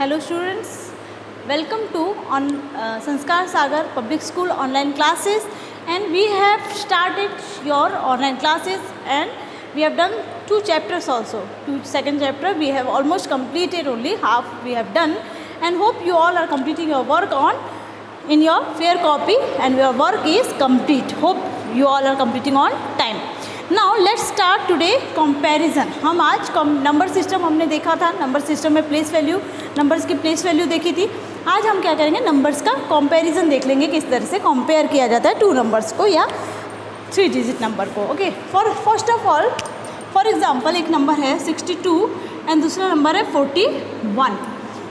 Hello students, welcome to Sanskar Sagar Public School online classes, and we have started your online classes and we have done 2 chapters also. Second chapter we have almost completed, only half we have done, and hope you all are completing your work in your fair copy and your work is complete. Hope you all are completing on time. Now let's start today comparison. हम आज number system हमने देखा था, number system में place value, numbers की place value देखी थी. आज हम क्या करेंगे, नंबर्स का कंपैरिजन देख लेंगे, किस तरह से कंपेयर किया जाता है 2 नंबर्स को या 3 डिजिट नंबर को. Okay, first of all for example एक नंबर है 62 एंड दूसरा नंबर है 41.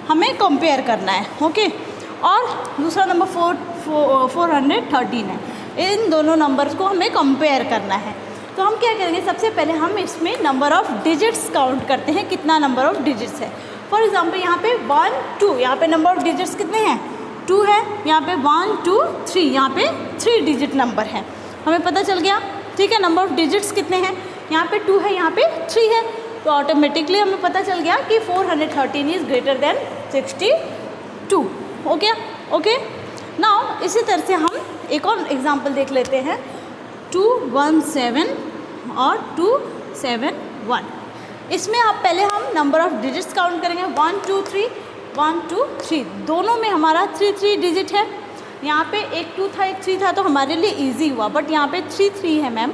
हमें कंपेयर करना है. ओके, और दूसरा नंबर 413 है. इन दोनों नंबर्स को हमें कंपेयर करना है. तो हम क्या करेंगे, सबसे पहले हम इसमें नंबर ऑफ़ डिजिट्स काउंट करते हैं, कितना नंबर ऑफ़ डिजिट्स है. फॉर एग्जांपल यहाँ पे 1 2, यहाँ पे नंबर ऑफ़ डिजिट्स कितने हैं, 2 है. यहाँ पे 1 2 3, यहाँ पे 3 डिजिट नंबर है. हमें पता चल गया, ठीक है. नंबर ऑफ़ डिजिट्स कितने हैं, यहाँ पे 2 है, यहाँ पे 3 है. तो ऑटोमेटिकली हमें पता चल गया कि 413 is greater then 62. Okay. Now इसी तरह से हम एक और एग्जाम्पल देख लेते हैं, 217 और 271. इसमें आप पहले हम नंबर ऑफ़ डिजिट्स काउंट करेंगे. 1 2 3 1 2 3, दोनों में हमारा 3 डिजिट है. यहाँ पे एक 2 था एक 3 था, तो हमारे लिए इजी हुआ. बट यहाँ पे 3 है मैम.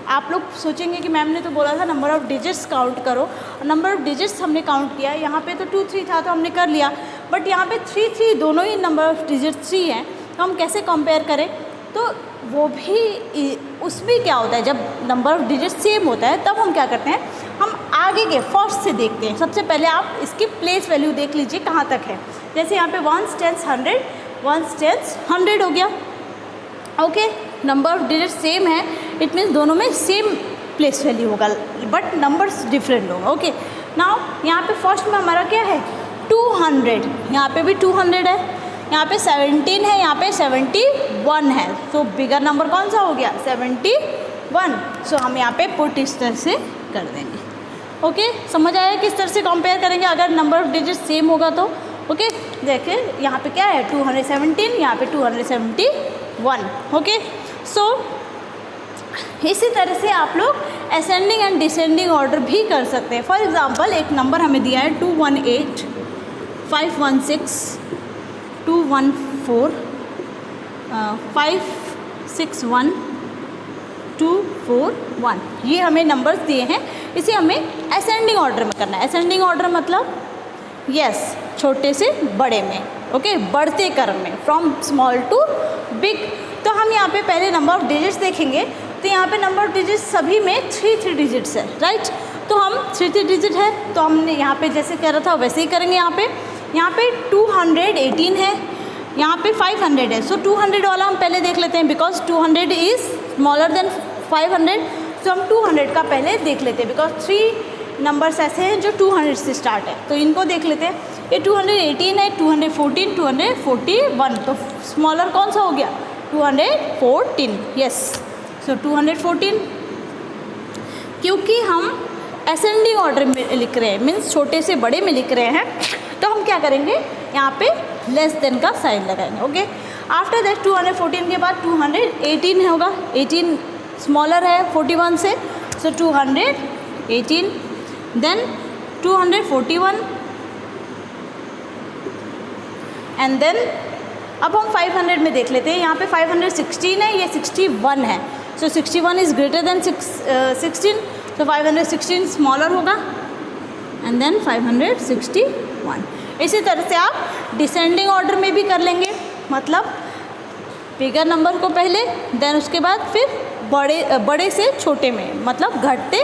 आप लोग सोचेंगे कि मैम ने तो बोला था नंबर ऑफ़ डिजिट्स काउंट करो, नंबर ऑफ़ डिजिट्स हमने काउंट किया. यहाँ पे तो 2 3 था तो हमने कर लिया, बट यहाँ पे 3 दोनों ही नंबर ऑफ़ डिजिट 3 हैं. तो हम कैसे कंपेयर करें, तो वो भी उसमें क्या होता है, जब नंबर ऑफ़ डिजिट सेम होता है तब हम क्या करते हैं, हम आगे के फर्स्ट से देखते हैं. सबसे पहले आप इसकी प्लेस वैल्यू देख लीजिए कहाँ तक है. जैसे यहाँ पे 1 10 100, 1 10 100 हो गया. Okay, number of digit same है, इट मीन्स दोनों में सेम प्लेस वैल्यू होगा, बट नंबर्स डिफरेंट होगा. ओके, नाउ यहाँ पे फर्स्ट में हमारा क्या है, 200. यहाँ पे भी 200 है, यहाँ पे 17 है, यहाँ पे 71 है. तो बिगर नंबर कौन सा हो गया, 71. सो हम यहाँ पे पुट इस तरह से कर देंगे. ओके, समझ आया किस तरह से कंपेयर करेंगे अगर नंबर ऑफ़ डिजिट सेम होगा तो. ओके, देखिए यहाँ पे क्या है, 217, यहाँ पे 271. ओके, सो इसी तरह से आप लोग असेंडिंग एंड डिसेंडिंग ऑर्डर भी कर सकते हैं. फॉर एग्जांपल एक नंबर हमें दिया है 218 516 214 561 241. ये हमें नंबर्स दिए हैं, इसे हमें असेंडिंग ऑर्डर में करना है. असेंडिंग ऑर्डर मतलब यस, छोटे से बड़े में. ओके, बढ़ते क्रम में, फ्रॉम स्मॉल टू बिग. तो हम यहाँ पे पहले नंबर ऑफ़ डिजिट्स देखेंगे. तो यहाँ पे नंबर ऑफ़ डिजिट्स सभी में 3 डिजिट्स है, राइट. तो हम 3 डिजिट है, तो हमने यहाँ पे जैसे कह रहा था वैसे ही करेंगे. यहाँ पे 218 है, यहाँ पे 500 है. सो 200 वाला हम पहले देख लेते हैं, बिकॉज 200 इज़ स्मॉलर देन 500. तो हम 200 का पहले देख लेते हैं, बिकॉज 3 नंबर्स ऐसे हैं जो 200 से स्टार्ट है. तो इनको देख लेते हैं. ये 218 है, 214 241. तो स्मॉलर कौन सा हो गया, 214. यस, सो 214. क्योंकि हम असेंडिंग ऑर्डर में लिख रहे हैं, मीन्स छोटे से बड़े में लिख रहे हैं, तो हम क्या करेंगे, यहाँ पे लेस देन का साइन लगाएंगे. ओके, आफ्टर दैट 214 के बाद 218 होगा. 18 स्मॉलर है 41 से, सो 218. देन 241 एंड देन अब हम 500 में देख लेते हैं. यहाँ पे 516 है, ये 61 है. सो 61 इज़ ग्रेटर देन 16, तो 516 स्मॉलर होगा एंड देन 561. इसी तरह से आप डिसेंडिंग ऑर्डर में भी कर लेंगे, मतलब बिगर नंबर को पहले, देन उसके बाद फिर बड़े से छोटे में, मतलब घटते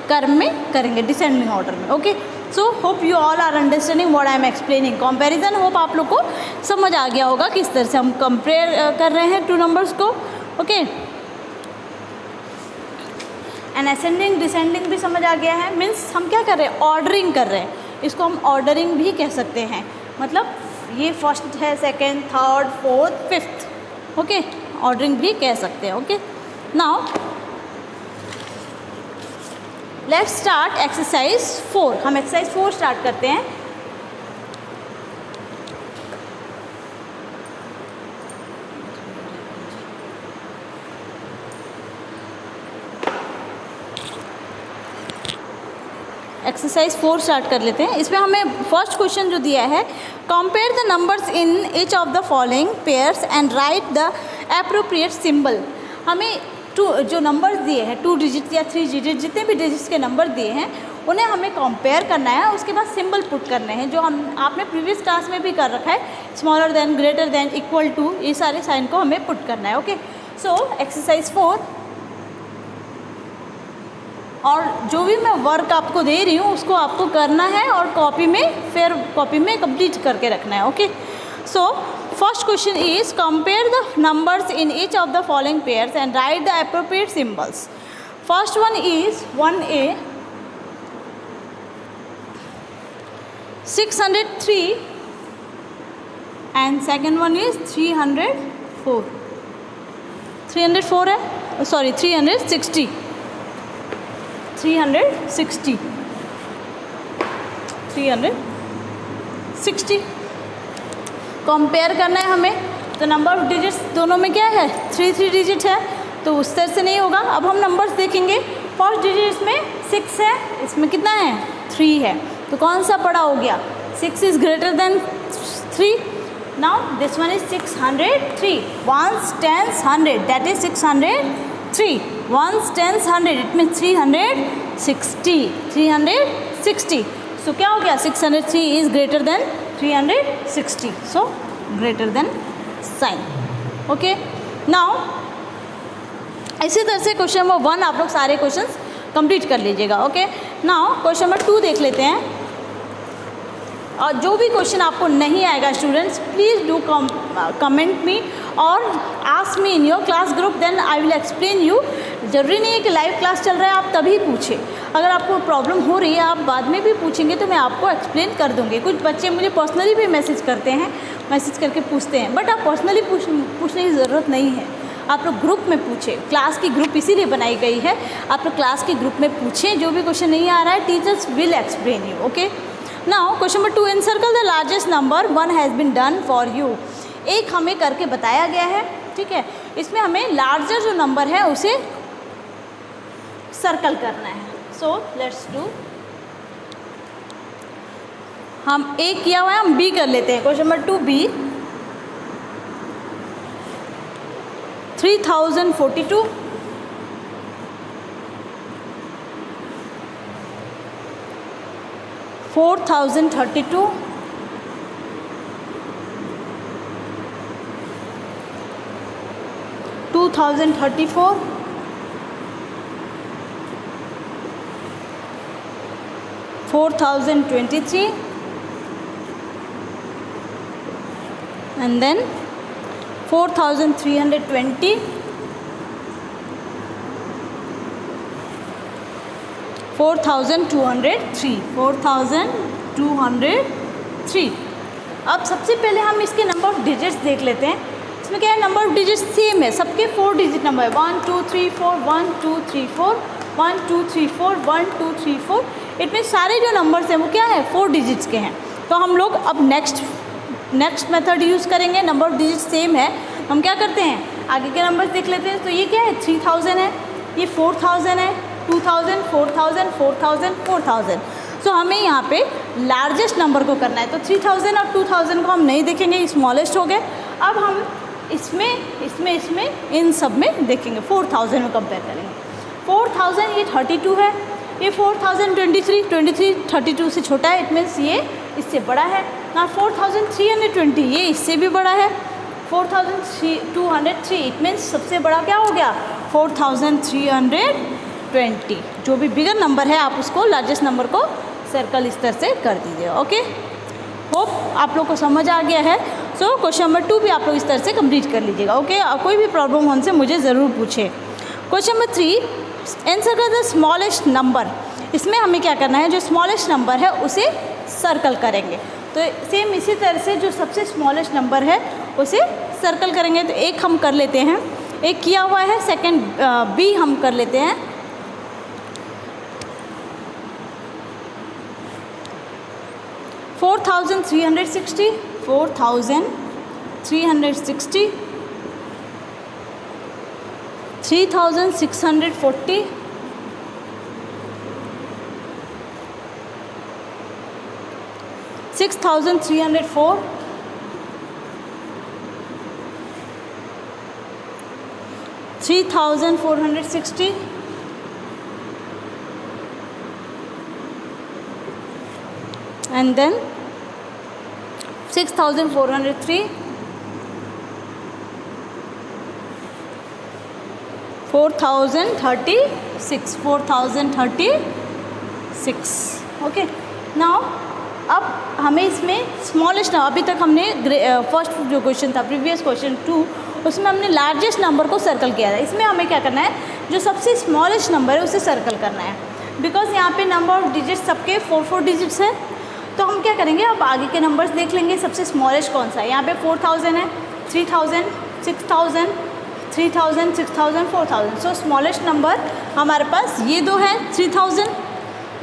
क्रम में करेंगे डिसेंडिंग ऑर्डर में. Okay, so hope you all are understanding what I am explaining. Comparison hope आप लोग को समझ आ गया होगा किस तरह से हम कंपेयर कर रहे हैं 2 नंबर्स को. ओके, एंड असेंडिंग डिसेंडिंग भी समझ आ गया है. मीन्स हम क्या कर रहे हैं, ऑर्डरिंग कर रहे हैं. इसको हम ऑर्डरिंग भी कह सकते हैं, मतलब ये फर्स्ट है, second, third, fourth, fifth. Okay, ordering भी कह सकते हैं. Okay, now let's start exercise 4. हम एक्सरसाइज 4 स्टार्ट करते हैं. एक्सरसाइज 4 स्टार्ट कर लेते हैं। इसमें हमें फर्स्ट क्वेश्चन जो दिया है, compare the numbers in each of the following pairs and right the appropriate symbol. हमें जो नंबर्स दिए हैं 2 डिजिट या 3 डिजिट, जितने भी डिजिट्स के नंबर दिए हैं उन्हें हमें कंपेयर करना है, उसके बाद सिंबल पुट करने हैं, जो हम आपने प्रीवियस क्लास में भी कर रखा है, smaller than, greater than, equal to, ये सारे साइन को हमें पुट करना है। ओके, सो एक्सरसाइज 4, और जो भी मैं वर्क आपको दे रही हूँ उसको आपको करना है और कॉपी में कंप्लीट करके रखना है। Okay, so first question is compare the numbers in each of the following pairs and right the appropriate symbols. First one is 1A 603 and second one is 304 है, सॉरी 360 कंपेयर करना है हमें। तो number of digits दोनों में क्या है, 3 digit है, तो उस तरह से नहीं होगा। अब हम नंबर्स देखेंगे। फर्स्ट डिजिट इसमें 6 है, इसमें कितना है, 3 है, तो कौन सा बड़ा हो गया, 6 is greater than 3। Now this one is 603, 1s 10s 100, that is 603, 1s 10s 100, it mean 360। So क्या हो गया, 603 is greater than 360, so greater than sign. Okay, now इसी तरह से क्वेश्चन नंबर 1 आप लोग सारे क्वेश्चंस कंप्लीट कर लीजिएगा। ओके, नाउ क्वेश्चन नंबर 2 देख लेते हैं। और जो भी क्वेश्चन आपको नहीं आएगा students, please do comment me और ask me in your class group, then I will explain you. ज़रूरी नहीं है कि लाइव क्लास चल रहा है आप तभी पूछें, अगर आपको प्रॉब्लम हो रही है आप बाद में भी पूछेंगे तो मैं आपको एक्सप्लेन कर दूँगी। कुछ बच्चे मुझे पर्सनली भी मैसेज करते हैं, मैसेज करके पूछते हैं, बट आप पर्सनली पूछने की ज़रूरत नहीं है, आप लोग ग्रुप में पूछें। क्लास की ग्रुप इसीलिए बनाई गई है, आप लोग क्लास की ग्रुप में पूछें, जो भी क्वेश्चन नहीं आ रहा है teachers will explain you. Okay, now question number 2, encircle the largest number, 1 has been done for you. एक हमें करके बताया गया है, ठीक है, इसमें हमें लार्जर जो नंबर है उसे सर्कल करना है। सो लेट्स डू, हम A किया हुआ है, हम B कर लेते हैं। Question number 2B 3042, 4032, 2034, 4023, and then 4320, 4203, 4203। अब सबसे पहले हम इसके नंबर ऑफ डिजिट्स देख लेते हैं। इसमें क्या है, नंबर ऑफ डिजिट्स सेम है, सबके 4 डिजिट नंबर है, 1 2 3 4, 1 2 3 4, 1 2 3 4, 1 2 3 4। इनमें सारे जो नंबर्स हैं वो क्या है, 4 डिजिट्स के हैं। तो हम लोग अब नेक्स्ट मेथड यूज़ करेंगे। नंबर ऑफ डिजिट सेम है, हम क्या करते हैं, आगे के नंबर्स देख लेते हैं। तो ये क्या है, 3000 है, ये 4000 है, 2000, 4000, 4000, 4000। सो हमें यहाँ पे लार्जेस्ट नंबर को करना है, तो 3000 और 2000 को हम नहीं देखेंगे, स्मॉलेस्ट हो गए। अब हम इसमें इन सब में देखेंगे, 4000 में कंपेयर करेंगे। 4000 ये 32 है, ये 4023, 23 32 से छोटा है, इट मीन्स ये इससे बड़ा है ना। 4320 ये इससे भी बड़ा है, 4203 इट मीन्स सबसे बड़ा क्या हो गया, 4320। जो भी बिगर नंबर है आप उसको लार्जेस्ट नंबर को सर्कल इस तरह से कर दीजिए। ओके, होप आप लोग को समझ आ गया है। सो क्वेश्चन नंबर 2 भी आप लोग इस तरह से कंप्लीट कर लीजिएगा। ओके, कोई भी प्रॉब्लम होने से मुझे ज़रूर पूछे। Question number 3, encircle the smallest number. इसमें हमें क्या करना है, जो स्मॉलेस्ट नंबर है उसे सर्कल करेंगे। तो सेम इसी तरह से जो सबसे स्मॉलेस्ट नंबर है उसे सर्कल करेंगे। तो एक हम कर लेते हैं, एक किया हुआ है, सेकंड B हम कर लेते हैं। Four 4360, 4360, 3640, 6304, 3460, and then 6403, 4036, 4036. Okay, now अब हमें इसमें स्मॉलेस्ट, अभी तक हमने फर्स्ट जो क्वेश्चन था प्रीवियस क्वेश्चन 2, उसमें हमने लार्जेस्ट नंबर को सर्कल किया था. इसमें हमें क्या करना है, जो सबसे स्मॉलेस्ट नंबर है उसे सर्कल करना है. बिकॉज यहाँ पे नंबर ऑफ डिजिट्स सबके 4 डिजिट्स है, तो हम क्या करेंगे, अब आगे के नंबर्स देख लेंगे सबसे स्मॉलेस्ट कौन सा है. यहाँ पे 4000 है, 3000, 6000, 3000, 6000, 4000. सो स्मॉलेस्ट नंबर हमारे पास ये दो है, 3000.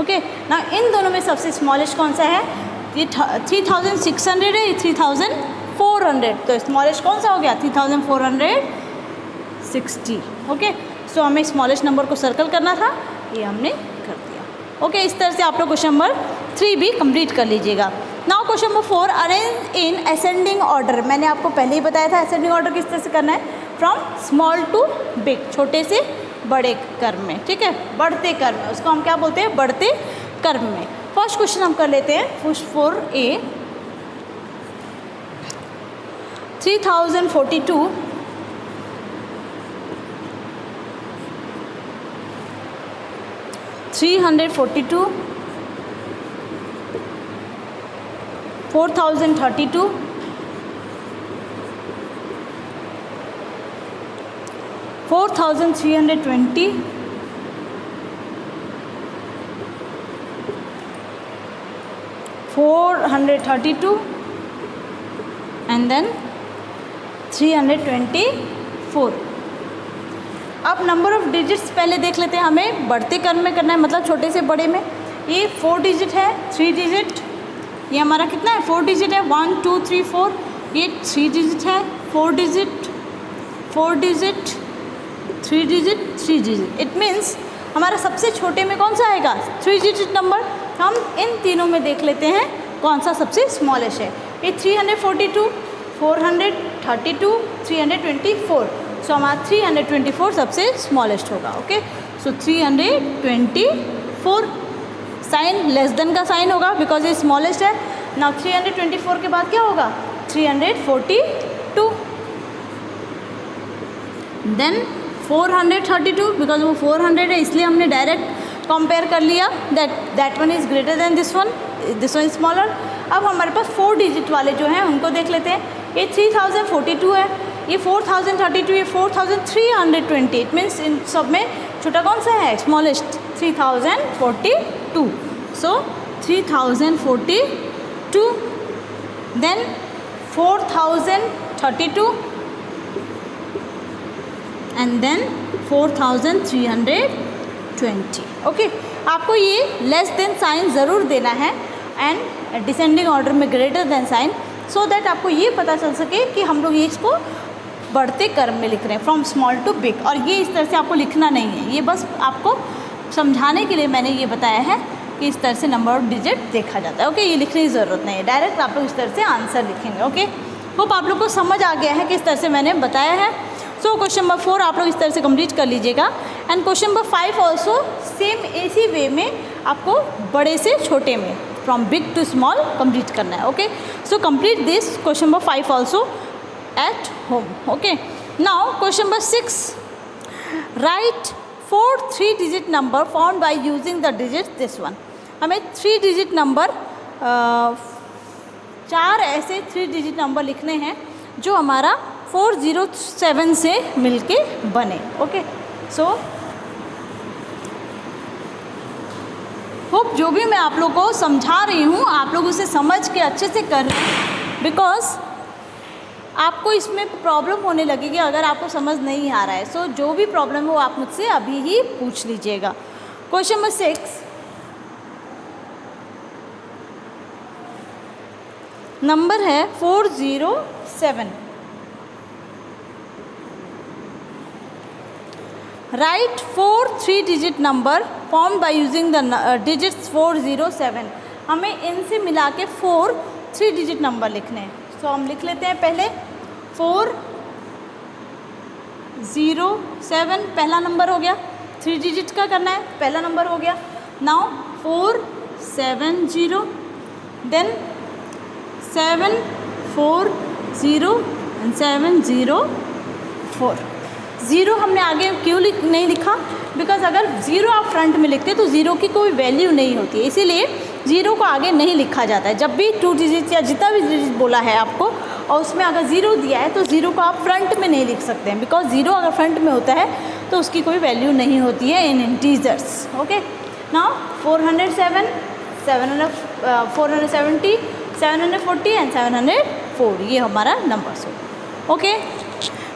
ओके, ना इन दोनों में सबसे स्मॉलेस्ट कौन सा है, ये 3600 है, ये 3400. तो स्मॉलेस्ट कौन सा हो गया, 3460. ओके, सो हमें स्मॉलेस्ट नंबर को सर्कल करना था, ये हमने कर दिया. ओके, इस तरह से आप लोग क्वेश्चन नंबर 3 भी कंप्लीट कर लीजिएगा. Now question number 4, arrange in ascending order. मैंने आपको पहले ही बताया था असेंडिंग ऑर्डर किस तरह से करना है, फ्रॉम स्मॉल टू बिग, छोटे से बड़े क्रम में. ठीक है, बढ़ते क्रम में, उसको हम क्या बोलते हैं, बढ़ते क्रम में. फर्स्ट क्वेश्चन हम कर लेते हैं, 4A, 3042, 342, 4032, 4320, 432, and then 324. अब नंबर ऑफ डिजिट्स पहले देख लेते हैं. हमें बढ़ते क्रम में करना है, मतलब छोटे से बड़े में. ये 4 डिजिट है, 3 डिजिट, ये हमारा कितना है, 4 डिजिट है, 1 2 3 4. ये 3 डिजिट है, 4 digit, 4 digit, 3 digit, 3 digit. It means हमारा सबसे छोटे में कौन सा आएगा, 3 डिजिट नंबर. हम इन तीनों में देख लेते हैं कौन सा सबसे स्मॉलेस्ट है. ये 342, 432, 324. सो हमारा 324 सबसे स्मॉलेस्ट होगा. ओके, सो 324 साइन लेस देन का साइन होगा, बिकॉज ये स्मॉलेस्ट है. नाउ 324 के बाद क्या होगा, 342, देन 432, बिकॉज वो 400 है इसलिए हमने डायरेक्ट कंपेयर कर लिया, that one is greater then this one is smaller. अब हमारे पास 4 डिजिट वाले जो हैं उनको देख लेते हैं. ये 3042 है, ये 4032, ये 4320. इट मीन्स इन सब में छोटा कौन सा है, smallest 3042. So 3042, then 4032, and then 4320. Okay, आपको ये लेस देन साइन ज़रूर देना है एंड डिसेंडिंग ऑर्डर में greater than sign, so that आपको ये पता चल सके कि हम लोग ये इसको बढ़ते क्रम में लिख रहे हैं, फ्रॉम स्मॉल टू बिग. और ये इस तरह से आपको लिखना नहीं है, ये बस आपको समझाने के लिए मैंने ये बताया है कि इस तरह से नंबर ऑफ डिजिट देखा जाता है. ओके, ये लिखने की ज़रूरत नहीं है, डायरेक्ट आप लोग इस तरह से आंसर लिखेंगे. ओके, होप आप लोग को समझ आ गया है कि इस तरह से मैंने बताया है. सो क्वेश्चन नंबर 4 आप लोग इस तरह से कंप्लीट कर लीजिएगा. And question number 5 also same इसी वे में आपको बड़े से छोटे में, from big to small complete करना है. Okay, so complete this question number 5 also at home. Okay, now question number 6, write 4 3-digit number found by using the digits this one. हमें 3 डिजिट नंबर 4 ऐसे 3 डिजिट नंबर लिखने हैं जो हमारा 407 से मिलके बने. ओके, सो होप जो भी मैं आप लोग को समझा रही हूँ आप लोग उसे समझ के अच्छे से कर रहे हैं, बिकॉज आपको इसमें प्रॉब्लम होने लगेगी अगर आपको समझ नहीं आ रहा है. सो जो भी प्रॉब्लम हो आप मुझसे अभी ही पूछ लीजिएगा. क्वेश्चन नंबर 6, नंबर है 407. Right 4 3-digit number form by using the digits 407. हमें इनसे मिला के 4 3 डिजिट नंबर लिखने हैं। तो हम लिख लेते हैं पहले 407 पहला नंबर हो गया, 3 डिजिट का करना है, पहला नंबर हो गया। Now 470, then 740 and 704। ज़ीरो हमने आगे क्यों नहीं लिखा, बिकॉज अगर ज़ीरो आप फ्रंट में लिखते तो ज़ीरो की कोई वैल्यू नहीं होती है, इसीलिए ज़ीरो को आगे नहीं लिखा जाता है। जब भी 2 डिजिट या जितना भी डिजिट बोला है आपको और उसमें अगर ज़ीरो दिया है तो ज़ीरो को आप फ्रंट में नहीं लिख सकते हैं, बिकॉज ज़ीरो अगर फ्रंट में होता है तो उसकी कोई वैल्यू नहीं होती है इन इंटीजर्स। ओके, नाउ 407, 470, 740 एंड 704, ये हमारा नंबर्स हो। Okay,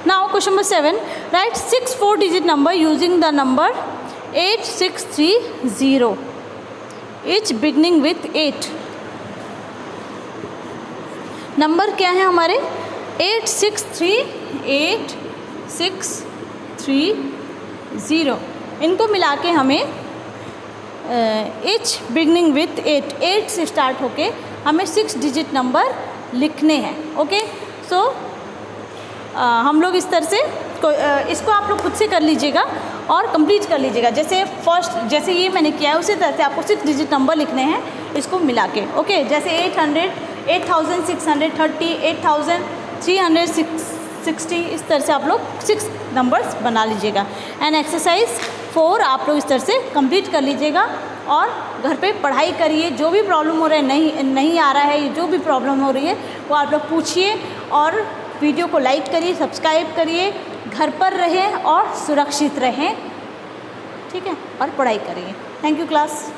now question number 7, right 6 4 digit number using the number 8630 each beginning with 8। Number क्या है हमारे 8630, इनको मिला के हमें each beginning with 8 से स्टार्ट होके हमें 6 डिजिट नंबर लिखने हैं। ओके, सो हम लोग इस तरह से इसको आप लोग खुद से कर लीजिएगा और कंप्लीट कर लीजिएगा। जैसे फर्स्ट जैसे ये मैंने किया है उसी तरह से आपको 6 डिजिट नंबर लिखने हैं इसको मिला के। ओके, जैसे 800, 8630, 8360, इस तरह से आप लोग 6 नंबर्स बना लीजिएगा। एंड एक्सरसाइज 4 आप लोग इस तरह से कंप्लीट कर लीजिएगा और घर पे पढ़ाई करिए। जो भी प्रॉब्लम हो रहा है, नहीं आ रहा है, जो भी प्रॉब्लम हो रही है वो आप लोग पूछिए और वीडियो को लाइक करिए, सब्सक्राइब करिए, घर पर रहें और सुरक्षित रहें, ठीक है, और पढ़ाई करिए। Thank you class.